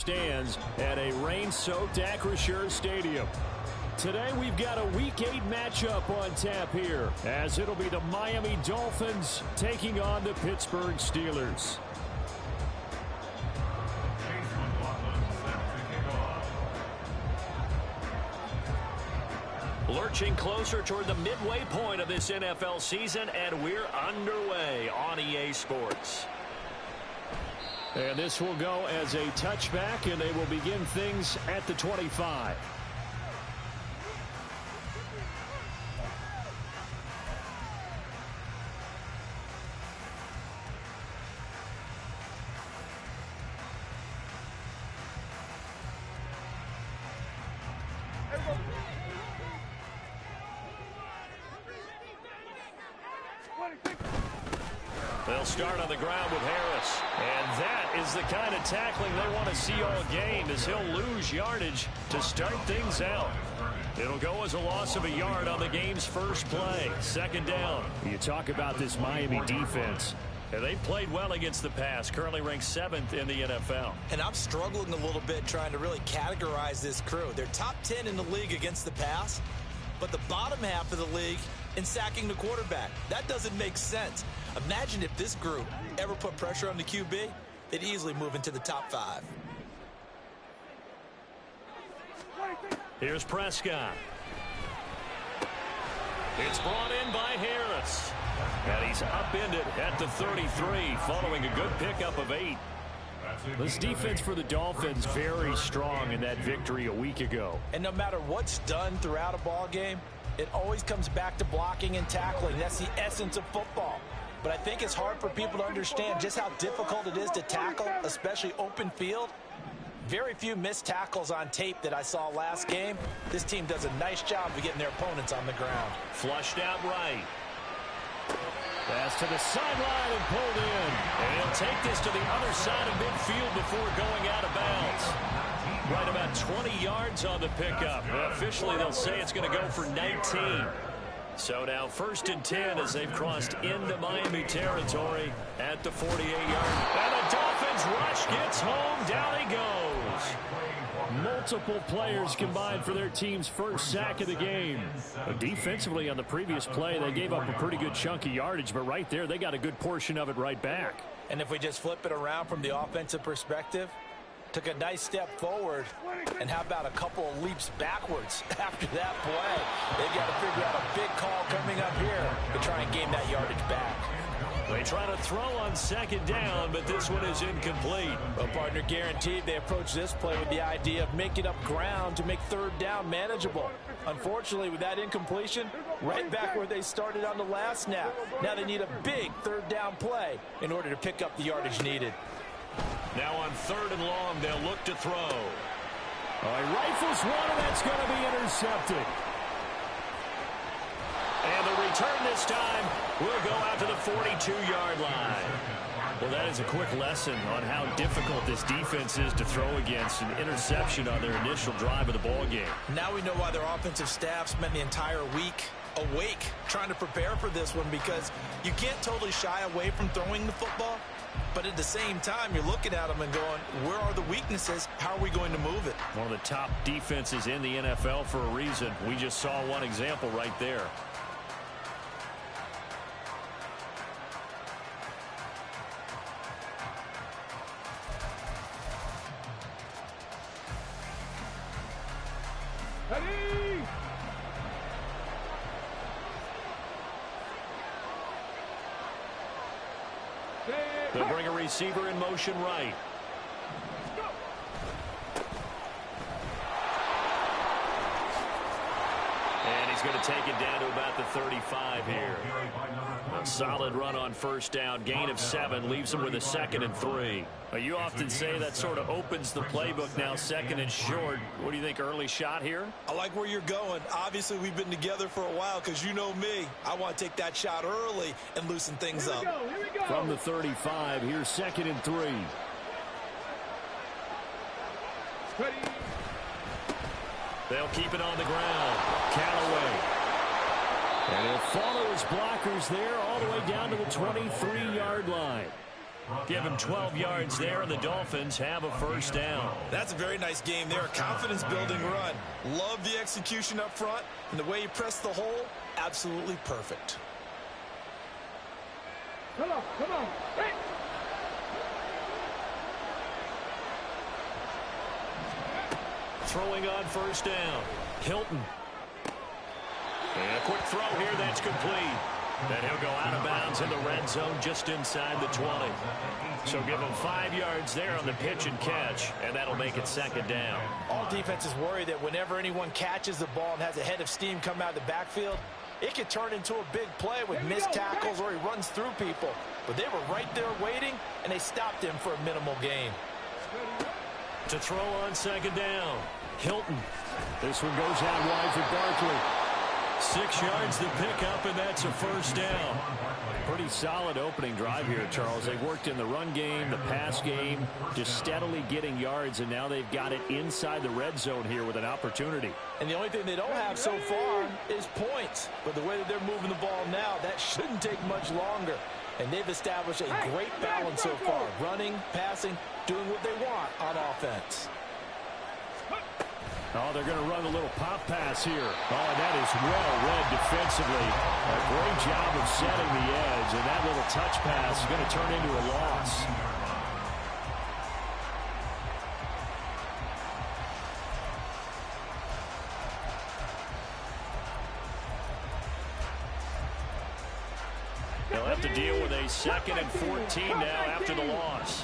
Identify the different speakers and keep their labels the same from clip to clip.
Speaker 1: Stands at a rain-soaked Acrisure Stadium. Today we've got a Week 8 matchup on tap here, as it'll be the Miami Dolphins taking on the Pittsburgh Steelers. Lurching closer toward the midway point of this NFL season, and we're underway on EA Sports. And this will go as a touchback, and they will begin things at the 25. They'll start on the ground with Harris. And that is the kind of tackling they want to see all game, as he'll lose yardage to start things out. It'll go as a loss of a yard on the game's first play. Second down. You talk about this Miami defense. And they played well against the pass, currently ranked 7th in the NFL.
Speaker 2: And I'm struggling a little bit trying to really categorize this crew. They're top 10 in the league against the pass, but the bottom half of the league in sacking the quarterback. That doesn't make sense. Imagine if this group ever put pressure on the QB, they'd easily move into the top 5.
Speaker 1: Here's Prescott. It's brought in by Harris. And he's upended at the 33 following a good pickup of 8. This defense for the Dolphins very strong in that victory a week ago.
Speaker 2: And no matter what's done throughout a ball game, it always comes back to blocking and tackling. That's the essence of football. But I think it's hard for people to understand just how difficult it is to tackle, especially open field. Very few missed tackles on tape that I saw last game. This team does a nice job of getting their opponents on the ground.
Speaker 1: Flushed out right. Pass to the sideline and pulled in. And he'll take this to the other side of midfield before going out of bounds. Right about 20 yards on the pickup. Officially, they'll say it's going to go for 19. So now 1st and 10 as they've crossed into Miami territory at the 48-yard. And the Dolphins rush gets home. Down he goes. Multiple players combined for their team's first sack of the game. Defensively on the previous play, they gave up a pretty good chunk of yardage, but right there, they got a good portion of it right back.
Speaker 2: And if we just flip it around from the offensive perspective, took a nice step forward, and how about a couple of leaps backwards after that play? They've got to figure out a big call coming up here to try and gain that yardage back.
Speaker 1: They try to throw on second down, but this one is incomplete.
Speaker 2: Well, partner, guaranteed they approach this play with the idea of making up ground to make third down manageable. Unfortunately, with that incompletion, right back where they started on the last snap. Now they need a big third down play in order to pick up the yardage needed.
Speaker 1: Now on 3rd and long, they'll look to throw. He rifles one, and that's going to be intercepted. And the return this time will go out to the 42-yard line. Well, that is a quick lesson on how difficult this defense is to throw against. An interception on their initial drive of the ball game.
Speaker 2: Now we know why their offensive staff spent the entire week awake trying to prepare for this one, because you can't totally shy away from throwing the football. But at the same time, you're looking at them and going, where are the weaknesses? How are we going to move it?
Speaker 1: One of the top defenses in the NFL for a reason. We just saw one example right there.
Speaker 3: Ready?
Speaker 1: They'll bring a receiver in motion right. And he's going to take it down to about the 35 here. A solid run on first down. Gain of 7 leaves him with a 2nd and 3. You often say that sort of opens the playbook now, 2nd and short. What do you think, early shot here?
Speaker 2: I like where you're going. Obviously, we've been together for a while, because you know me. I want to take that shot early and loosen things up.
Speaker 3: Here we go.
Speaker 1: From the 35, here's 2nd and 3.
Speaker 3: Ready?
Speaker 1: They'll keep it on the ground. Callaway. And he'll follow his blockers there all the way down to the 23-yard line. Give him 12 yards there, and the Dolphins have a first down.
Speaker 2: That's a very nice game there. A confidence-building run. Love the execution up front, and the way he pressed the hole, absolutely perfect.
Speaker 3: Come on, come on. Hey.
Speaker 1: Throwing on first down. Hilton. And a quick throw here, that's complete. Then he'll go out of bounds in the red zone just inside the 20. So give him 5 yards there on the pitch and catch, and that'll make it second down.
Speaker 2: All defenses worry that whenever anyone catches the ball and has a head of steam come out of the backfield, it could turn into a big play with missed tackles or he runs through people. But they were right there waiting, and they stopped him for a minimal gain.
Speaker 1: To throw on second down, Hilton. This one goes out wide for Barkley. 6 yards to pick up, and that's a first down. Pretty solid opening drive here, Charles. They've worked in the run game, the pass game, just steadily getting yards, and now they've got it inside the red zone here with an opportunity.
Speaker 2: And the only thing they don't have so far is points. But the way that they're moving the ball now, that shouldn't take much longer. And they've established a great balance so far. Running, passing, doing what they want on offense.
Speaker 1: Oh, they're going to run a little pop pass here. Oh, and that is well read defensively. A great job of setting the edge, and that little touch pass is going to turn into a loss. They'll have to deal with a 2nd and 14 now after the loss.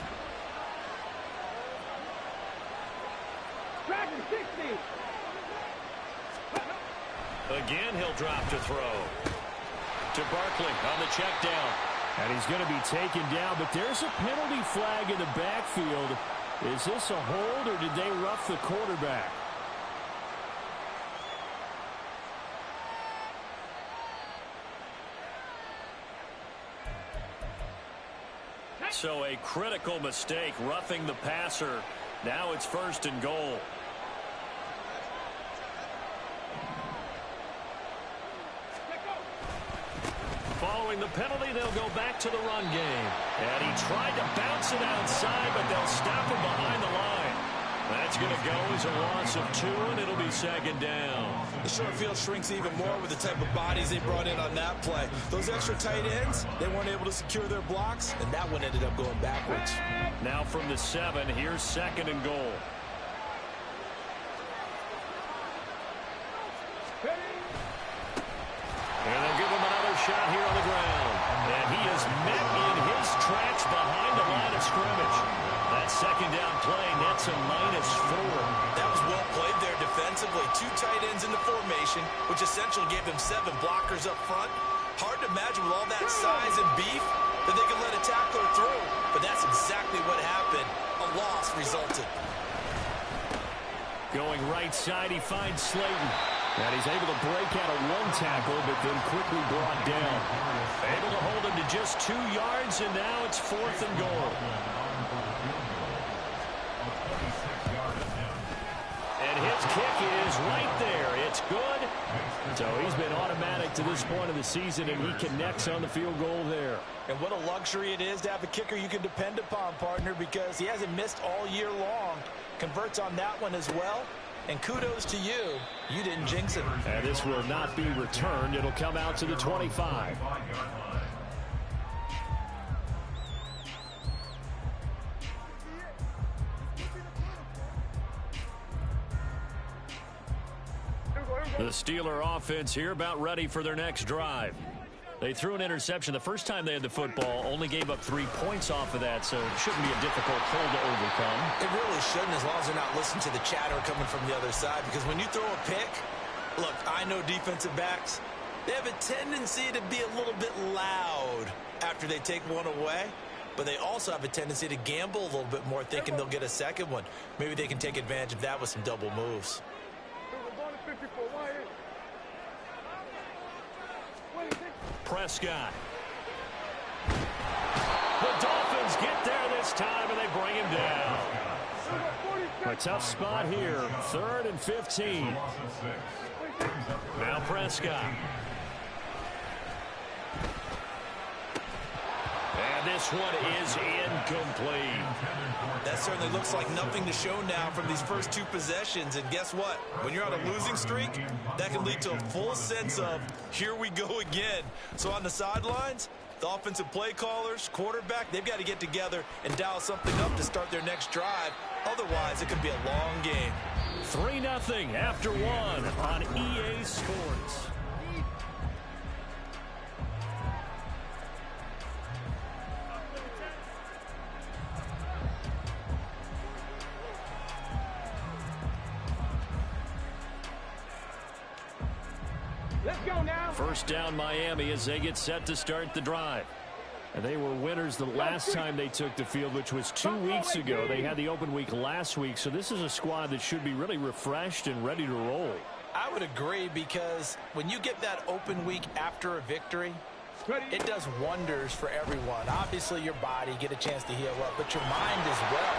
Speaker 1: Again, he'll drop to throw. To Barkley on the check down. And he's going to be taken down, but there's a penalty flag in the backfield. Is this a hold, or did they rough the quarterback? So a critical mistake, roughing the passer. Now it's 1st and goal. Following the penalty, they'll go back to the run game. And he tried to bounce it outside, but they'll stop him behind the line. That's going to go as a loss of 2, and it'll be 2nd down.
Speaker 2: The short field shrinks even more with the type of bodies they brought in on that play. Those extra tight ends, they weren't able to secure their blocks, and that one ended up going backwards.
Speaker 1: Now from the 7, here's 2nd and goal. And they'll give him another shot here on the ground. And he is met in his tracks behind the line of scrimmage. That 2nd down play nets a -4.
Speaker 2: That was well played there defensively. 2 tight ends in the formation, which essentially gave them 7 blockers up front. Hard to imagine with all that size and beef that they could let a tackler through. But that's exactly what happened. A loss resulted.
Speaker 1: Going right side, he finds Slayton. And he's able to break out of 1 tackle, but then quickly brought down. Able to hold him to just 2 yards, and now it's 4th and goal. And his kick is right there. It's good. So he's been automatic to this point of the season, and he connects on the field goal there.
Speaker 2: And what a luxury it is to have a kicker you can depend upon, partner, because he hasn't missed all year long. Converts on that one as well. And kudos to you. You didn't jinx it.
Speaker 1: And this will not be returned. It'll come out to the 25. The Steeler offense here about ready for their next drive. They threw an interception the first time they had the football, only gave up 3 points off of that, so it shouldn't be a difficult hole to overcome.
Speaker 2: It really shouldn't, as long as they're not listening to the chatter coming from the other side, because when you throw a pick, look, I know defensive backs, they have a tendency to be a little bit loud after they take one away, but they also have a tendency to gamble a little bit more, thinking they'll get a second one. Maybe they can take advantage of that with some double moves.
Speaker 1: Prescott. The Dolphins get there this time, and they bring him down. A tough spot here. 3rd and 15. Now Prescott. And this one is incomplete.
Speaker 2: That certainly looks like nothing to show now from these first two possessions. And guess what? When you're on a losing streak, that can lead to a full sense of, here we go again. So on the sidelines, the offensive play callers, quarterback, they've got to get together and dial something up to start their next drive. Otherwise, it could be a long game.
Speaker 1: 3-0 after one on EA Sports.
Speaker 3: Let's go now.
Speaker 1: First down Miami as they get set to start the drive. And they were winners the last time they took the field, which was 2 weeks ago. They had the open week last week, so this is a squad that should be really refreshed and ready to roll.
Speaker 2: I would agree, because when you get that open week after a victory, it does wonders for everyone. Obviously, your body, get a chance to heal up, but your mind as well.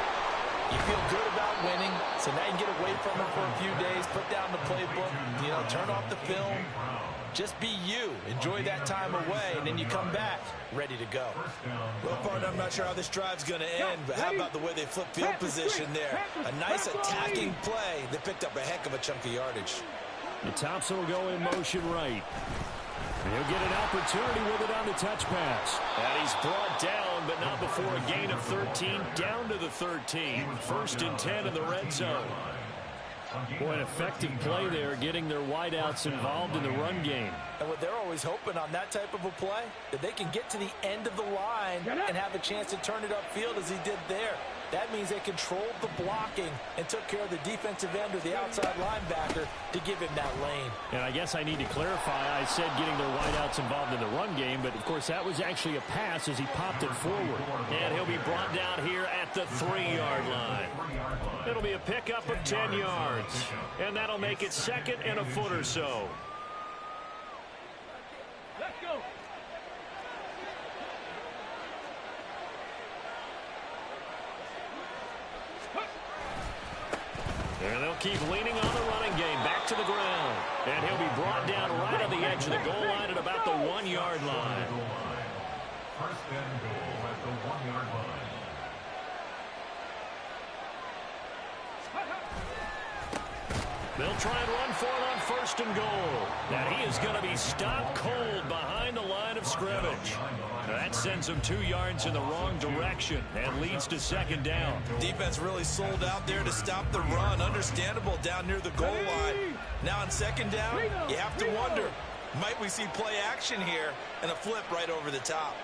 Speaker 2: You feel good about winning, so now you can get away from it for a few days, put down the playbook, turn off the film. Just be you. Enjoy that time away, and then you come back ready to go. Well, partner, I'm not sure how this drive's going to end, but how about the way they flip field position there? A nice attacking play that picked up a heck of a chunk of yardage.
Speaker 1: The Thompson will go in motion right. And he'll get an opportunity with it on the touch pass. And he's brought down, but not before a gain of 13, down to the 13. 1st and 10 in the red zone. Boy, an effective play there, getting their wideouts involved in the run game.
Speaker 2: And what they're always hoping on that type of a play, that they can get to the end of the line and have a chance to turn it upfield as he did there. That means they controlled the blocking and took care of the defensive end or the outside linebacker to give him that lane.
Speaker 1: And I guess I need to clarify, I said getting their wideouts involved in the run game, but of course that was actually a pass as he popped it forward. And he'll be brought down here at the 3-yard line. It'll be a pickup of 10 yards. And that'll make it 2nd and a foot or so.
Speaker 3: Let's go.
Speaker 1: And they'll keep leaning on the running game. Back to the ground. And he'll be brought down right on the edge of the goal line at about the 1-yard line.
Speaker 4: 1st and goal at the 1-yard line.
Speaker 1: They'll try and run for it on 1st and goal. Now he is going to be stopped cold behind the line of scrimmage. That sends him 2 yards in the wrong direction and leads to 2nd down.
Speaker 2: Defense really sold out there to stop the run. Understandable down near the goal line. Now on 2nd down, you have to wonder, might we see play action here and a flip right over the top?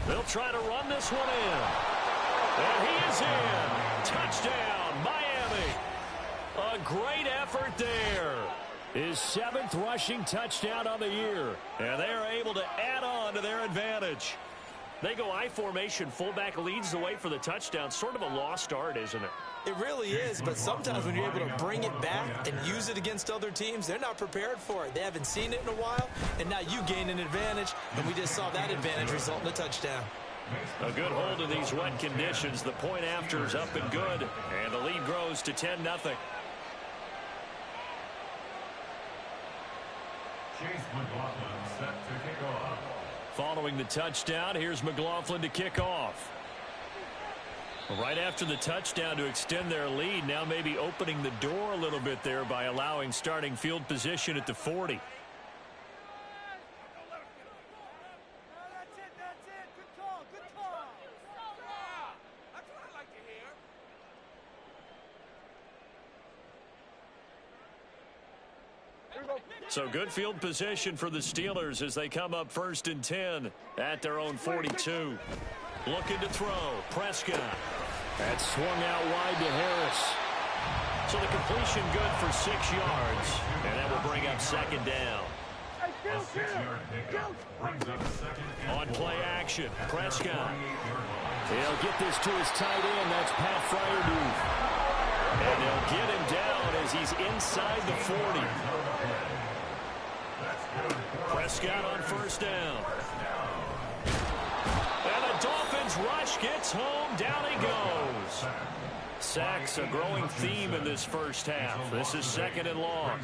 Speaker 1: They'll try to run this one in. And he is in. Touchdown, Miami. A great effort there. His 7th rushing touchdown on the year. And they are able to add on to their advantage. They go I formation. Fullback leads the way for the touchdown. Sort of a lost art, isn't it?
Speaker 2: It really is, but sometimes when you're able to bring it back and use it against other teams, they're not prepared for it. They haven't seen it in a while, and now you gain an advantage, and we just saw that advantage result in a touchdown.
Speaker 1: A good hold in these wet conditions. The point after is up and good, and the lead grows to 10-0.
Speaker 4: Chase McLaughlin set to kick off.
Speaker 1: Following the touchdown, here's McLaughlin to kick off. Right after the touchdown to extend their lead, now maybe opening the door a little bit there by allowing starting field position at the 40. So good field position for the Steelers as they come up 1st and 10 at their own 42. Looking to throw. Prescott. That swung out wide to Harris. So the completion good for 6 yards. And that will bring up 2nd down.
Speaker 4: A 6-yard pickup brings up 2nd.
Speaker 1: On play action. Prescott. He'll get this to his tight end. That's Pat Fryermuth. And they'll get him down as he's inside the 40. Prescott on 1st down. And the Dolphins rush gets home. Down he goes. Sacks a growing theme in this first half. This is second and long.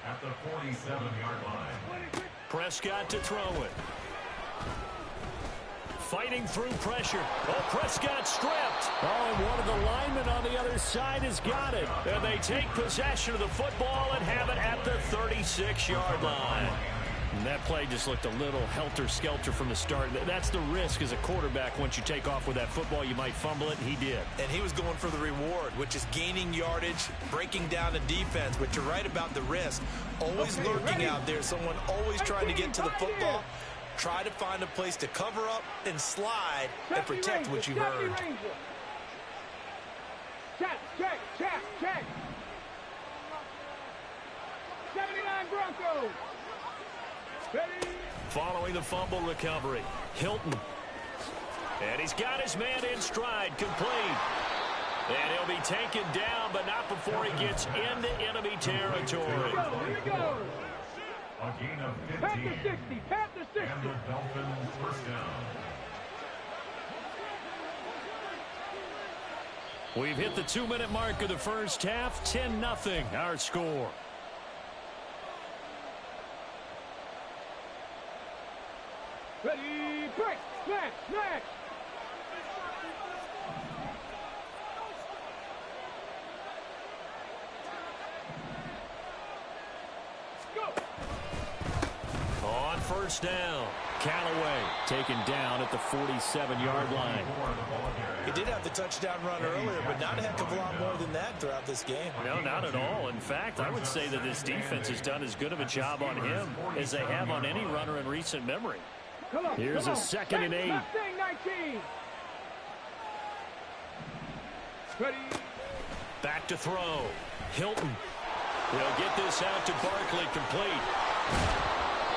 Speaker 4: At the 47-yard line.
Speaker 1: Prescott to throw it. Fighting through pressure. Oh, Prescott stripped. Oh, and one of the linemen on the other side has got it. And they take possession of the football and have it at the 36-yard line. And that play just looked a little helter-skelter from the start. That's the risk as a quarterback. Once you take off with that football, you might fumble it, and he did.
Speaker 2: And he was going for the reward, which is gaining yardage, breaking down the defense. But you're right about the risk. Always lurking out there, someone always trying to get to the football. Try to find a place to cover up and slide and protect what you've earned.
Speaker 3: Check. 79 Broncos.
Speaker 1: Following the fumble recovery, Hilton. And he's got his man in stride, complete. And he'll be taken down, but not before he gets into enemy territory.
Speaker 3: Here we go.
Speaker 4: A gain of 15.
Speaker 3: Panther 60.
Speaker 4: And the Dolphins first down.
Speaker 1: We've hit the 2-minute mark of the first half. 10-0 our score.
Speaker 3: Ready, break, smash.
Speaker 1: Go. On first down, Callaway taken down at the 47-yard line.
Speaker 2: He did have the touchdown run earlier, but not a heck of a lot more than that throughout this game.
Speaker 1: No, not at all. In fact, I would say that this defense has done as good of a job on him as they have on any runner in recent memory. Here's a 2nd and 8.
Speaker 3: 19. Ready.
Speaker 1: Back to throw. Hilton. They'll get this out to Barkley, complete.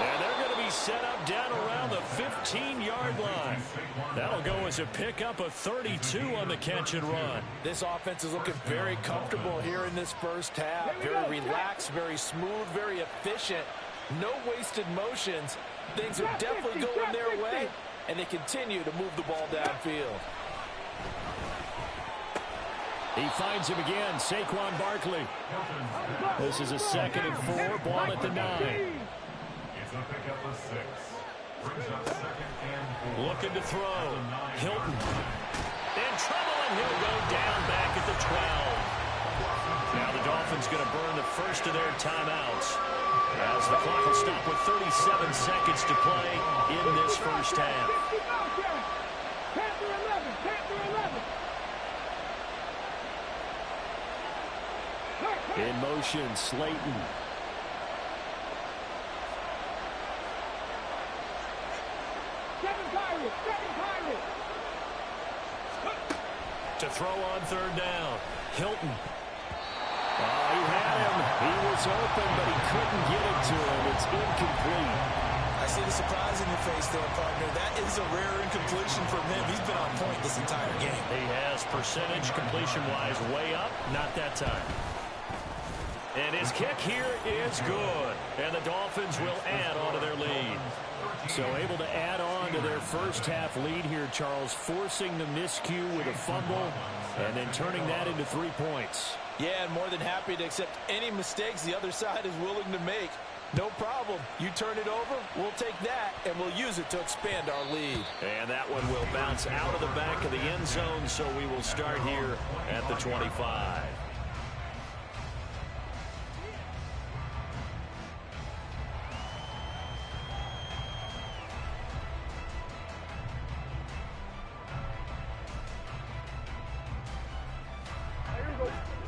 Speaker 1: And they're going to be set up down around the 15-yard line. That'll go as a pickup of 32 on the catch and run.
Speaker 2: This offense is looking very comfortable here in this first half. Very relaxed, very smooth, very efficient. No wasted motions. Things are definitely going their way, and they continue to move the ball downfield.
Speaker 1: He finds him again, Saquon Barkley. This is a 2nd and 4, ball at the 9.
Speaker 4: It's a pickup of 6. Brings up 2nd and 4.
Speaker 1: Looking to throw. Hilton. In trouble, and he'll go down back at the 12. Now the Dolphins going to burn the first of their timeouts, as the clock will stop with 37 seconds to play in this first half.
Speaker 3: Panther 11.
Speaker 1: In motion, Slayton.
Speaker 3: Seven Pirates.
Speaker 1: To throw on 3rd down. Hilton. Oh, he had him. He was open, but he couldn't get it to him. It's incomplete.
Speaker 2: I see the surprise in your face there, partner. That is a rare incompletion from him. He's been on point this entire game.
Speaker 1: He has percentage completion-wise way up. Not that time. And his kick here is good. And the Dolphins will add on to their lead. So able to add on to their first half lead here, Charles, forcing the miscue with a fumble and then turning that into 3 points.
Speaker 2: Yeah, and more than happy to accept any mistakes the other side is willing to make. No problem. You turn it over, we'll take that, and we'll use it to expand our lead.
Speaker 1: And that one will bounce out of the back of the end zone, so we will start here at the 25.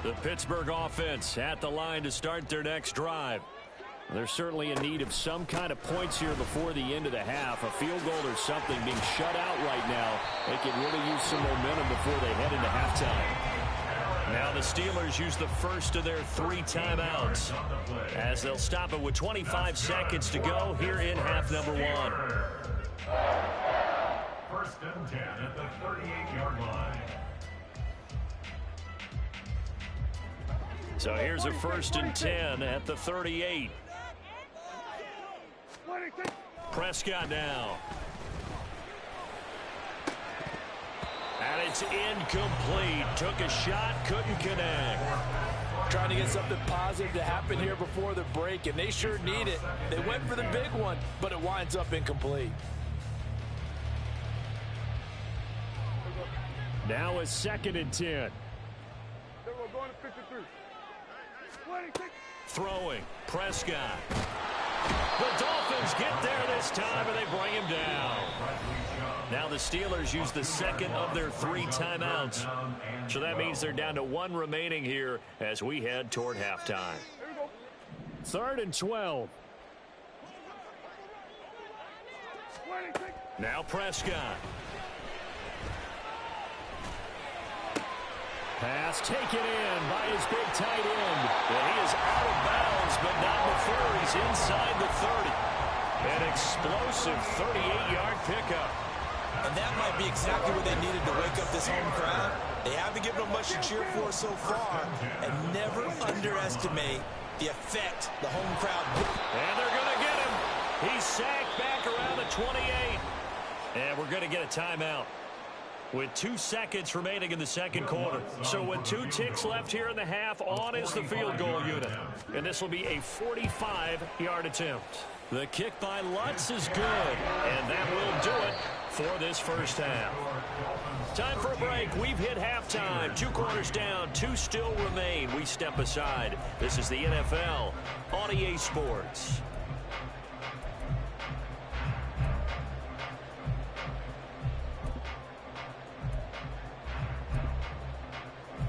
Speaker 1: The Pittsburgh offense at the line to start their next drive. They're certainly in need of some kind of points here before the end of the half. A field goal or something being shut out right now. They could really use some momentum before they head into halftime. Now the Steelers use the first of their 3 timeouts, as they'll stop it with 25 seconds to go here in half number 1.
Speaker 4: 1st and 10 at the 38-yard line.
Speaker 1: So here's a 1st and 10 at the 38. Prescott now. It's incomplete. Took a shot, couldn't connect.
Speaker 2: Trying to get something positive to happen here before the break, and they sure need it. They went for the big one, but it winds up incomplete.
Speaker 1: Now a 2nd and 10. Throwing. Prescott. The Dolphins get there this time, and they bring him down. Now the Steelers use the 2nd of their 3 timeouts. So that means they're down to 1 remaining here as we head toward halftime. 3rd and 12. Now Prescott. Pass taken in by his big tight end. And he is out of bounds, but not before he's inside the 30. An explosive 38-yard pickup.
Speaker 2: And that might be exactly what they needed to wake up this home crowd. They haven't given them much to cheer for so far, and never underestimate the effect the home crowd.
Speaker 1: And they're going to get him. He's sacked back around the 28. And we're going to get a timeout with 2 seconds remaining in the 2nd quarter. So with 2 ticks left here in the half, on is the field goal unit. And this will be a 45-yard attempt. The kick by Lutz is good, and that will do it for this first half. Time for a break. We've hit halftime. 2 quarters down, 2 still remain. We step aside. This is the NFL on EA Sports.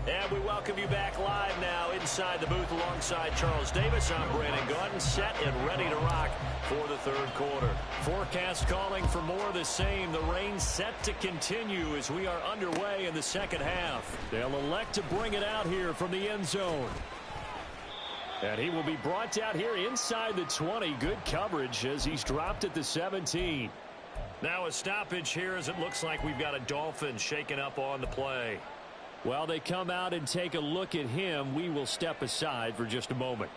Speaker 1: And we welcome you back live now inside the booth alongside Charles Davis. I'm Brandon Gaudin, set and ready to rock for the 3rd quarter. Forecast calling for more of the same. The rain set to continue as we are underway in the 2nd half. They'll elect to bring it out here from the end zone. And he will be brought out here inside the 20. Good coverage as he's dropped at the 17. Now a stoppage here as it looks like we've got a Dolphin shaken up on the play. While they come out and take a look at him, we will step aside for just a moment.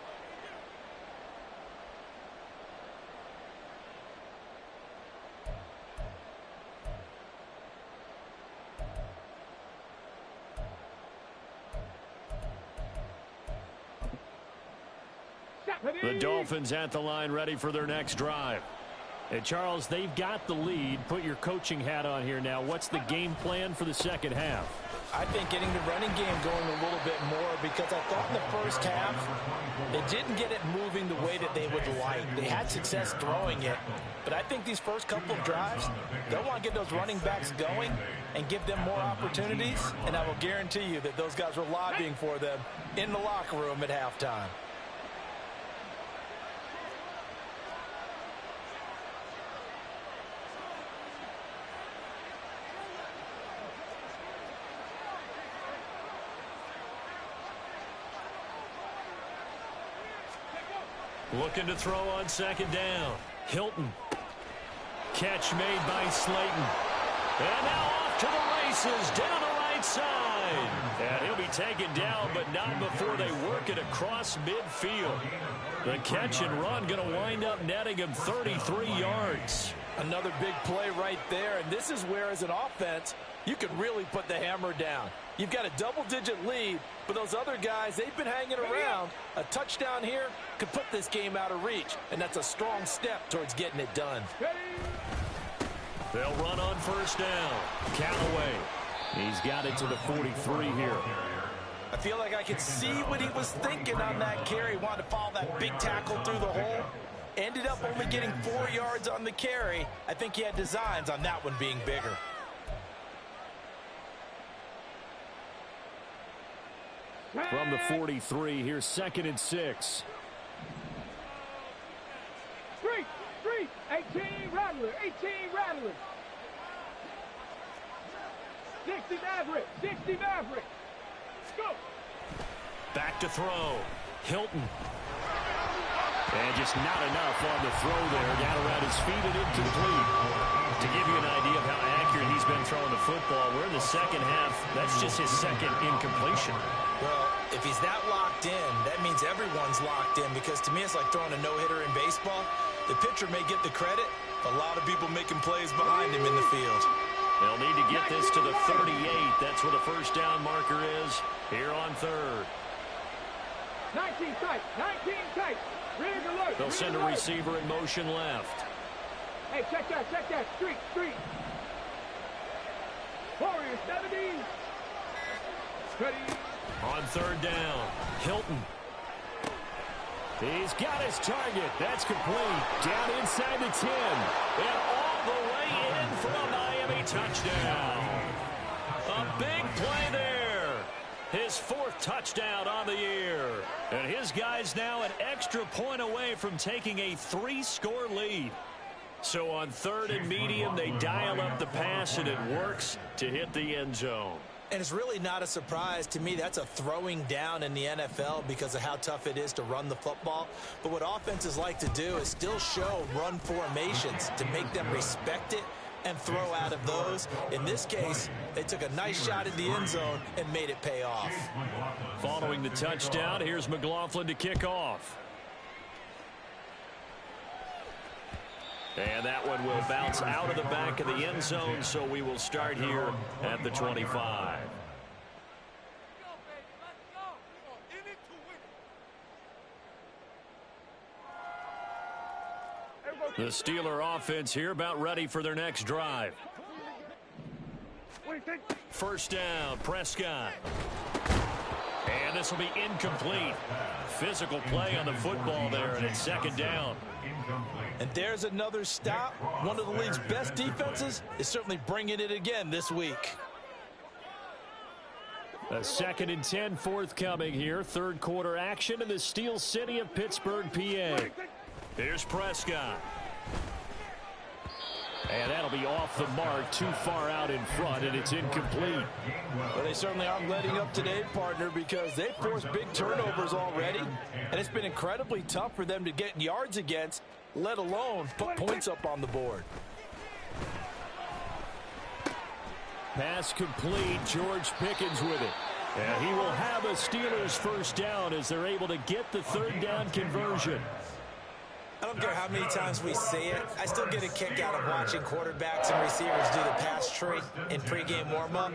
Speaker 1: The Dolphins at the line ready for their next drive. And Charles, they've got the lead. Put your coaching hat on here now. What's the game plan for the 2nd half?
Speaker 2: I think getting the running game going a little bit more, because I thought in the first half they didn't get it moving the way that they would like. They had success throwing it, but I think these first couple of drives, they'll want to get those running backs going and give them more opportunities, and I will guarantee you that those guys were lobbying for them in the locker room at halftime.
Speaker 1: Looking to throw on 2nd down. Hilton. Catch made by Slayton. And now off to the races down the right side. And he'll be taken down, but not before they work it across midfield. The catch and run going to wind up netting him 33 yards.
Speaker 2: Another big play right there, and this is where, as an offense, you can really put the hammer down. You've got a double-digit lead, but those other guys, they've been hanging around. A touchdown here could put this game out of reach, and that's a strong step towards getting it done.
Speaker 1: They'll run on 1st down. Callaway. He's got it to the 43 here.
Speaker 2: I feel like I could see what he was thinking on that carry. Wanted to follow that big tackle through the hole. Ended up only getting 4 yards on the carry. I think he had designs on that one being bigger.
Speaker 1: From the 43, here's 2nd and 6.
Speaker 3: 18 Rattler, 18 Rattler. 60 Maverick, 60 Maverick. Go.
Speaker 1: Back to throw. Hilton. And just not enough on the throw there. Down around his feet and incomplete. To give you an idea of how accurate he's been throwing the football, we're in the 2nd half. That's just his 2nd incompletion.
Speaker 2: Well, if he's that locked in, that means everyone's locked in, because to me it's like throwing a no-hitter in baseball. The pitcher may get the credit, a lot of people making plays behind him in the field.
Speaker 1: They'll need to get this to the 38. That's where the first down marker is here on third.
Speaker 3: 19 tight. 19 tight. Rig alert.
Speaker 1: They'll send a receiver in motion left.
Speaker 3: Hey, check that. Check that. Street. Street. Warriors 70. Steady.
Speaker 1: On third down, Hilton. He's got his target. That's complete. Down inside the 10. And all the way in for a Miami touchdown. A big play there. His fourth touchdown on the year. And his guys now an extra point away from taking a 3-score lead. So on third and medium, they dial up the pass, and it works to hit the end zone.
Speaker 2: And it's really not a surprise to me. That's a throwing down in the NFL because of how tough it is to run the football. But what offenses like to do is still show run formations to make them respect it and throw out of those. In this case, they took a nice shot at the end zone and made it pay off.
Speaker 1: Following the touchdown, here's McLaughlin to kick off. And that one will bounce out of the back of the end zone, so we will start here at the 25. The Steeler offense here about ready for their next drive. First down, Prescott. And this will be incomplete. Physical play on the football there, and it's second down.
Speaker 2: And there's another stop. One of the league's best defenses is certainly bringing it again this week.
Speaker 1: A 2nd and 10 forthcoming here. Third quarter action in the Steel City of Pittsburgh, PA. Here's Prescott. And that'll be off the mark, too far out in front, and it's incomplete.
Speaker 2: Well, they certainly aren't letting up today, partner, because they've forced big turnovers already, and it's been incredibly tough for them to get yards against, let alone put points up on the board.
Speaker 1: Pass complete. George Pickens with it. And he will have a Steelers first down as they're able to get the third down conversion.
Speaker 2: I don't care how many times we see it. I still get a kick out of watching quarterbacks and receivers do the pass tree in pregame warm-up.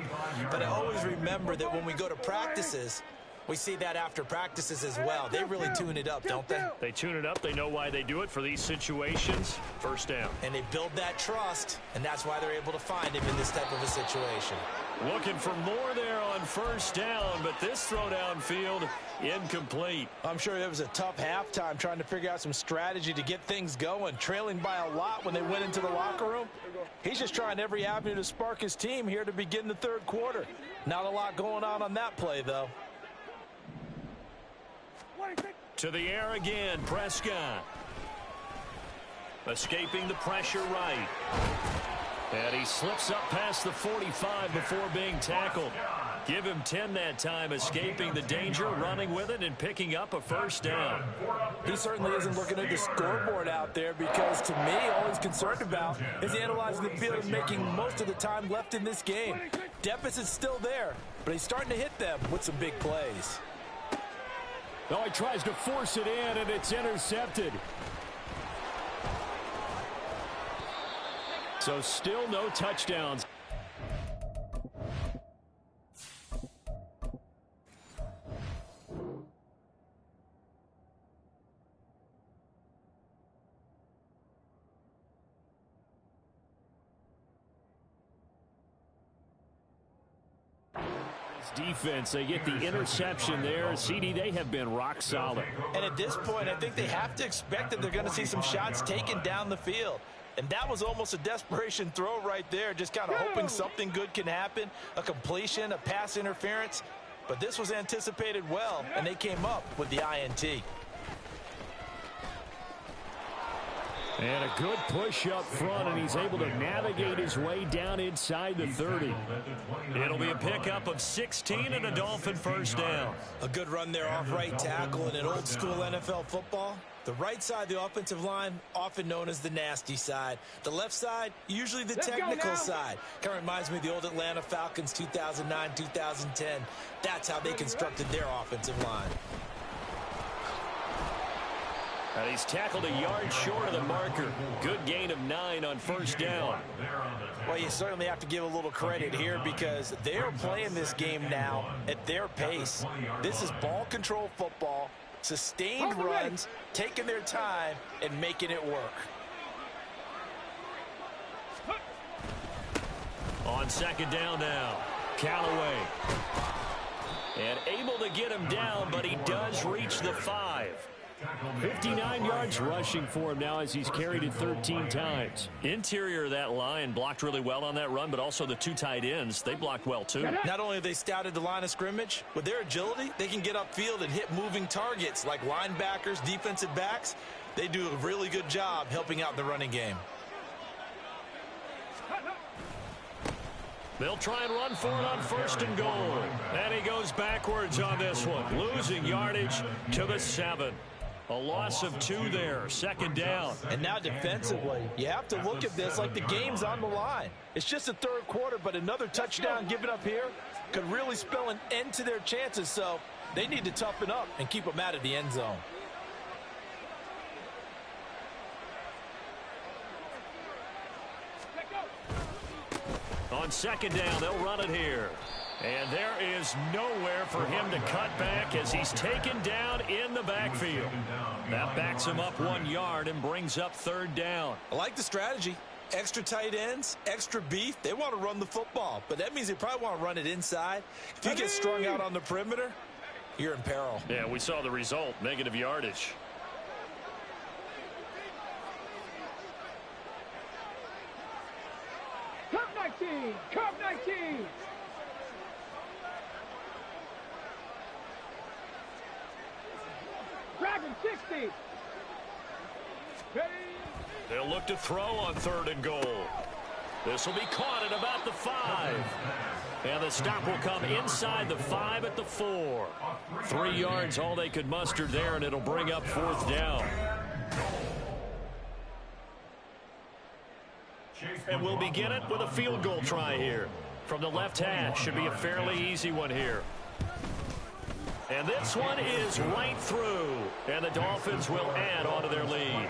Speaker 2: But I always remember that when we go to practices, we see that after practices as well. They really tune it up, don't they?
Speaker 1: They tune it up. They know why they do it for these situations. First down.
Speaker 2: And they build that trust, and that's why they're able to find him in this type of a situation.
Speaker 1: Looking for more there on first down, but this throw downfield incomplete.
Speaker 2: I'm sure it was a tough halftime trying to figure out some strategy to get things going, trailing by a lot when they went into the locker room. He's just trying every avenue to spark his team here to begin the third quarter. Not a lot going on that play, though.
Speaker 1: To the air again, Prescott. Escaping the pressure right. And he slips up past the 45 before being tackled. Give him 10 that time, escaping the danger, running with it, and picking up a first down.
Speaker 2: He certainly isn't looking at the scoreboard out there because, to me, all he's concerned about is analyzing the field and making most of the time left in this game. Deficit's still there, but he's starting to hit them with some big plays.
Speaker 1: Oh, he tries to force it in, and it's intercepted. So still no touchdowns. Defense, they get the interception there. CD, they have been rock solid.
Speaker 2: And at this point, I think they have to expect that they're going to see some shots taken down the field. And that was almost a desperation throw right there, just kind of hoping something good can happen, a completion, a pass interference. But this was anticipated well, and they came up with the INT.
Speaker 1: And a good push up front, and he's able to navigate his way down inside the 30. It'll be a pickup of 16 and a Dolphin first down.
Speaker 2: A good run there off right tackle in an old school NFL football. The right side of the offensive line, often known as the nasty side. The left side, usually the technical side. Kind of reminds me of the old Atlanta Falcons 2009, 2010. That's how they constructed their offensive line.
Speaker 1: And he's tackled a yard short of the marker. Good gain of 9 on first down.
Speaker 2: Well, Well, you certainly have to give a little credit here because they're playing this game now at their pace. This is ball control football, sustained runs, taking their time, and making it work.
Speaker 1: On second down now, Callaway. And able to get him down, but he does reach the 5.
Speaker 5: 59 yards rushing for him now as he's carried it 13 times.
Speaker 1: Interior of that line blocked really well on that run, but also the 2 tight ends, they blocked well too.
Speaker 2: Not only have they scouted the line of scrimmage, with their agility, they can get upfield and hit moving targets like linebackers, defensive backs. They do a really good job helping out in the running game.
Speaker 1: They'll try and run for it on first and goal. And he goes backwards on this one, losing yardage to the 7. A loss of 2 there, second down.
Speaker 2: And now defensively, you have to look at this like the game's on the line. It's just the third quarter, but another touchdown given up here could really spell an end to their chances. So they need to toughen up and keep them out of the end zone.
Speaker 1: On second down, they'll run it here. And there is nowhere for him to cut back as he's taken down in the backfield. That backs him up 1 yard and brings up third down.
Speaker 2: I like the strategy. Extra tight ends, extra beef. They want to run the football, but that means they probably want to run it inside. If you get strung out on the perimeter, you're in peril.
Speaker 1: Yeah, we saw the result, negative yardage.
Speaker 3: Cup 19! Cup 19! Dragon 60! Ready?
Speaker 1: They'll look to throw on third and goal. This will be caught at about the 5. And the stop will come inside the 5 at the 4. 3 yards, all they could muster there, and it'll bring up fourth down. And we'll begin it with a field goal try here. From the left hash, should be a fairly easy one here. And this one is right through. And the Dolphins will add on to their lead.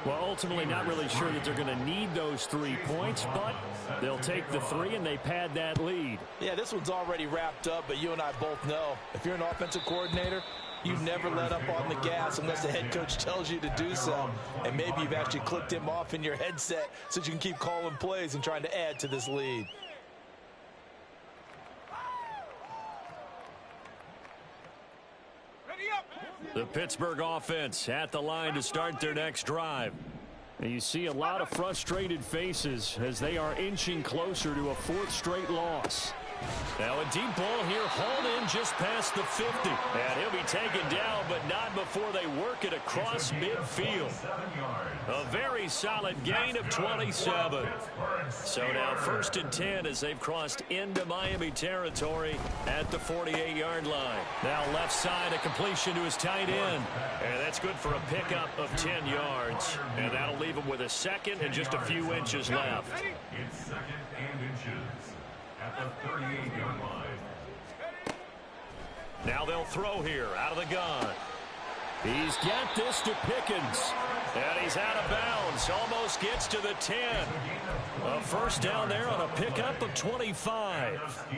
Speaker 5: Well, ultimately not really sure that they're going to need those 3 points, but they'll take the 3 and they pad that lead.
Speaker 2: Yeah, this one's already wrapped up, but you and I both know if you're an offensive coordinator, you never let up on the gas unless the head coach tells you to do so. And maybe you've actually clicked him off in your headset so you can keep calling plays and trying to add to this lead.
Speaker 1: The Pittsburgh offense at the line to start their next drive.
Speaker 5: And you see a lot of frustrated faces as they are inching closer to a 4th straight loss.
Speaker 1: Now a deep ball here, hauled in just past the 50. And he'll be taken down, but not before they work it across midfield. A very solid gain of 27. So now 1st and 10 as they've crossed into Miami territory at the 48-yard line. Now left side, a completion to his tight end. And that's good for a pickup of 10 yards. And that'll leave him with a second and just a few inches left.
Speaker 4: It's second and inches at the 38-yard line.
Speaker 1: Now they'll throw here out of the gun.
Speaker 5: He's got this to Pickens.
Speaker 1: And he's out of bounds. Almost gets to the 10. A first down there on a pickup of 25.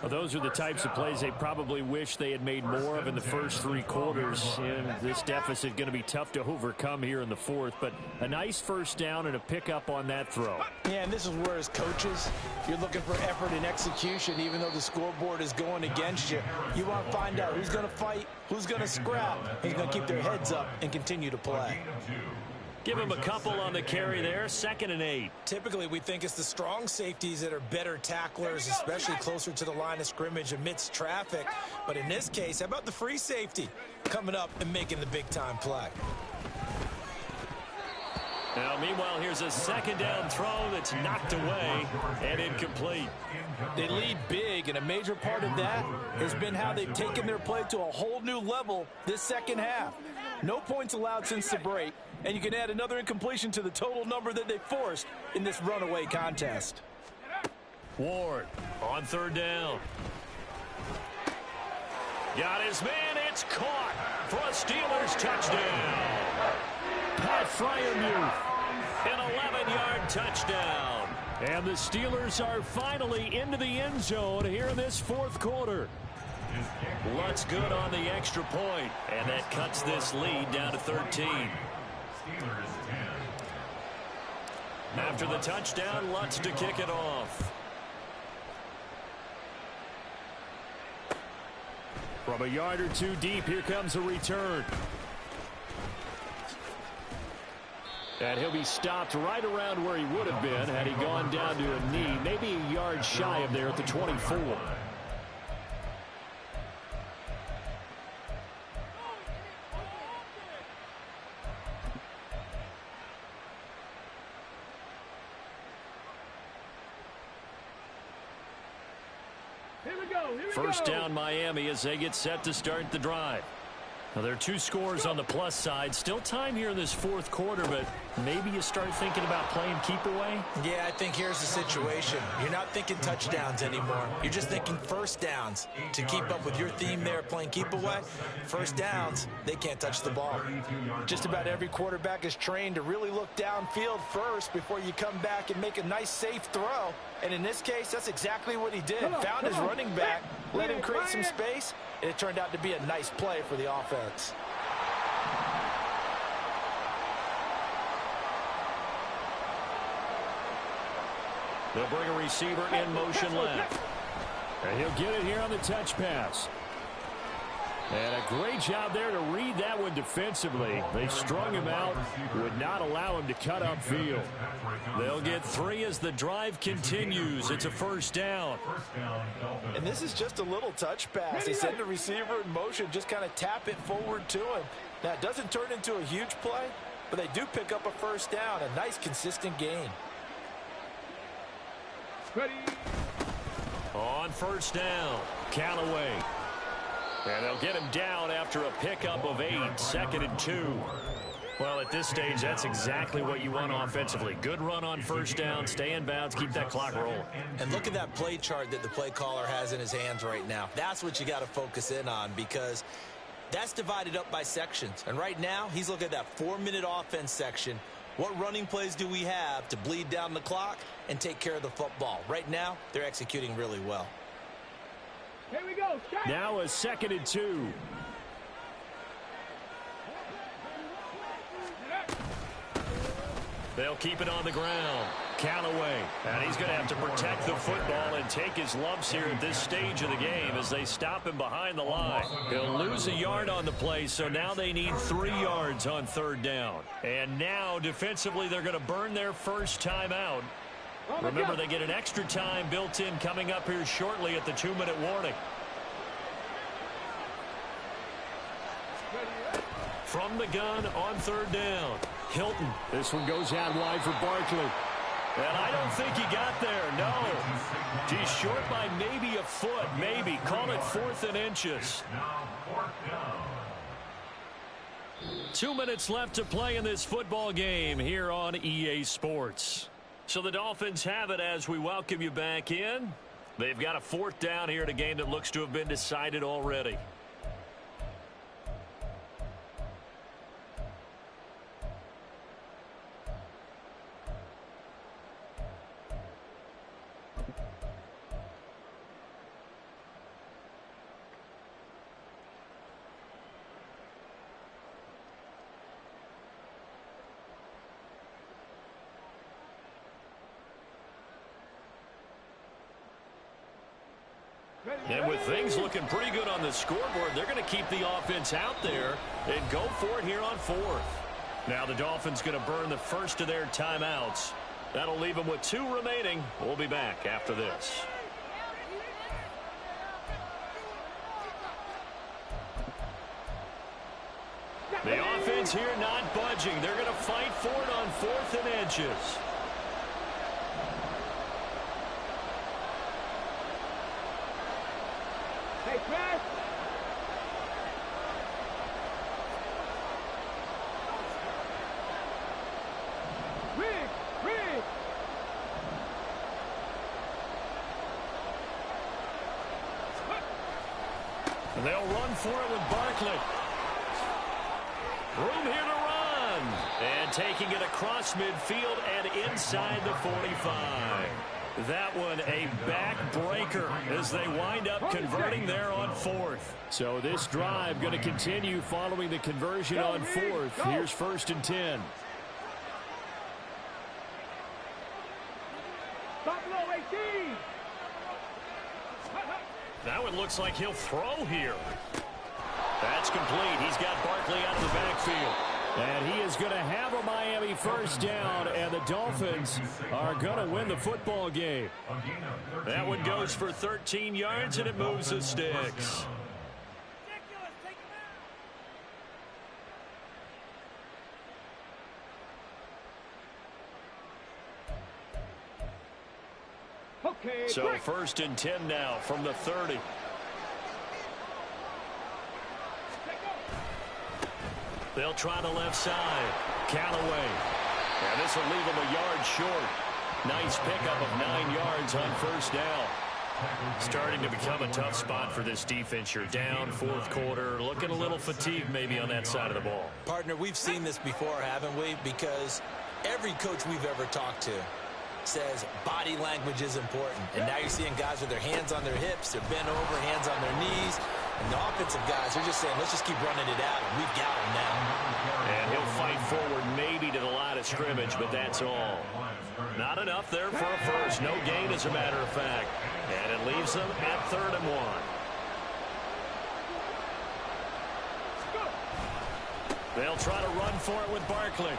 Speaker 5: Well, those are the types of plays they probably wish they had made more of in the first 3 quarters. And this deficit going to be tough to overcome here in the 4th. But a nice first down and a pickup on that throw.
Speaker 2: Yeah, and this is where as coaches, you're looking for effort and execution even though the scoreboard is going against you. You want to find out who's going to fight, who's going to scrap, who's going to keep their heads up and continue to play.
Speaker 1: Give him a couple on the carry there, 2nd and 8.
Speaker 2: Typically, we think it's the strong safeties that are better tacklers, especially closer to the line of scrimmage amidst traffic. But in this case, how about the free safety coming up and making the big-time play?
Speaker 1: Now, meanwhile, here's a 2nd down throw that's knocked away and incomplete.
Speaker 2: They lead big, and a major part of that has been how they've taken their play to a whole new level this second half. No points allowed since the break, and you can add another incompletion to the total number that they forced in this runaway contest.
Speaker 1: Ward on 3rd down. Got his man. It's caught for a Steelers touchdown.
Speaker 5: Pat Fryermuth.
Speaker 1: An 11-yard touchdown.
Speaker 5: And the Steelers are finally into the end zone here in this fourth quarter.
Speaker 1: Lutz good on the extra point, and that cuts this lead down to 13. After the touchdown, Lutz to kick it off.
Speaker 5: From a yard or two deep, here comes a return. And he'll be stopped right around where he would have been had he gone down to a knee, maybe a yard shy of there at the 24. First down Miami as they get set to start the drive. Now, there are two scores on the plus side. Still time here in this fourth quarter, but maybe you start thinking about playing keep away?
Speaker 2: Yeah, I think here's the situation. You're not thinking touchdowns anymore. You're just thinking first downs. To keep up with your theme there, playing keep away, first downs, they can't touch the ball. Just about every quarterback is trained to really look downfield first before you come back and make a nice, safe throw. And in this case, that's exactly what he did. Found his running back, let him create some space, and it turned out to be a nice play for the offense.
Speaker 1: They'll bring a receiver in motion left.
Speaker 5: And he'll get it here on the touch pass. And a great job there to read that one defensively. They strung him out, would not allow him to cut upfield.
Speaker 1: They'll get 3 as the drive continues. It's a first down.
Speaker 2: And this is just a little touch pass. They send the receiver in motion, just kind of tap it forward to him. Now, it doesn't turn into a huge play, but they do pick up a first down, a nice, consistent gain.
Speaker 3: Ready.
Speaker 1: On first down, Callaway.
Speaker 5: And they'll get him down after a pickup of 8, 2nd and 2.
Speaker 1: Well, at this stage, that's exactly what you want offensively. Good run on first down, stay in bounds, keep that clock rolling.
Speaker 2: And look at that play chart that the play caller has in his hands right now. That's what you got to focus in on, because that's divided up by sections. And right now, he's looking at that 4-minute offense section. What running plays do we have to bleed down the clock and take care of the football? Right now, they're executing really well.
Speaker 3: Here we go.
Speaker 5: Now a 2nd and 2.
Speaker 1: They'll keep it on the ground. Callaway. And he's going to have to protect the football and take his lumps here at this stage of the game as they stop him behind the line. He'll lose a yard on the play, so now they need 3 yards on third down. And now, defensively, they're going to burn their first timeout. Remember, they get an extra time built in coming up here shortly at the 2-minute warning. From the gun on third down, Hilton.
Speaker 5: This one goes out wide for Barkley.
Speaker 1: And I don't think he got there, no. He's short by maybe a foot, maybe. Call it 4th and inches. 2 minutes left to play in this football game here on EA Sports. So the Dolphins have it as we welcome you back in. They've got a 4th down here in a game that looks to have been decided already. And with things looking pretty good on the scoreboard, they're going to keep the offense out there and go for it here on 4th. Now the Dolphins going to burn the first of their timeouts. That'll leave them with 2 remaining. We'll be back after this. The offense here not budging. They're going to fight for it on 4th and inches.
Speaker 3: Hey, press. Rig.
Speaker 1: And they'll run for it with Barkley. Room here to run. And taking it across midfield and inside the 45. That one a backbreaker as they wind up converting there on 4th. So this drive going to continue following the conversion on 4th. Here's 1st and 10. That one looks like he'll throw here. That's complete. He's got Barkley out of the backfield. And he is going to have a Miami first down, and the Dolphins are going to win the football game. That one goes for 13 yards, and it moves the sticks. So 1st and 10 now from the 30. They'll try the left side. Callaway. And this will leave him a yard short. Nice pickup of 9 yards on 1st down. Starting to become a tough spot for this defense. You're down 4th quarter. Looking a little fatigued maybe on that side of the ball.
Speaker 2: Partner, we've seen this before, haven't we? Because every coach we've ever talked to says body language is important. And now you're seeing guys with their hands on their hips, they're bent over, hands on their knees. And the offensive guys are just saying, let's just keep running it out, and we've got him now.
Speaker 1: And he'll fight forward maybe to the line of scrimmage, but that's all. Not enough there for a first. No gain, as a matter of fact. And it leaves them at 3rd and 1. They'll try to run for it with Barkley.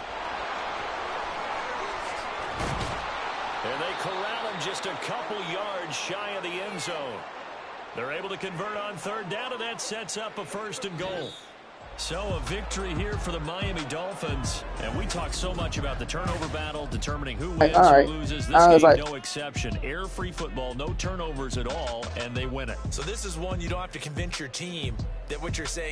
Speaker 1: And they corral him just a couple yards shy of the end zone. They're able to convert on 3rd down, and that sets up a 1st and goal. So a victory here for the Miami Dolphins. And we talk so much about the turnover battle, determining who wins, who loses. This game, no exception. Air-free football, no turnovers at all, and they win it.
Speaker 2: So this is one you don't have to convince your team that what you're saying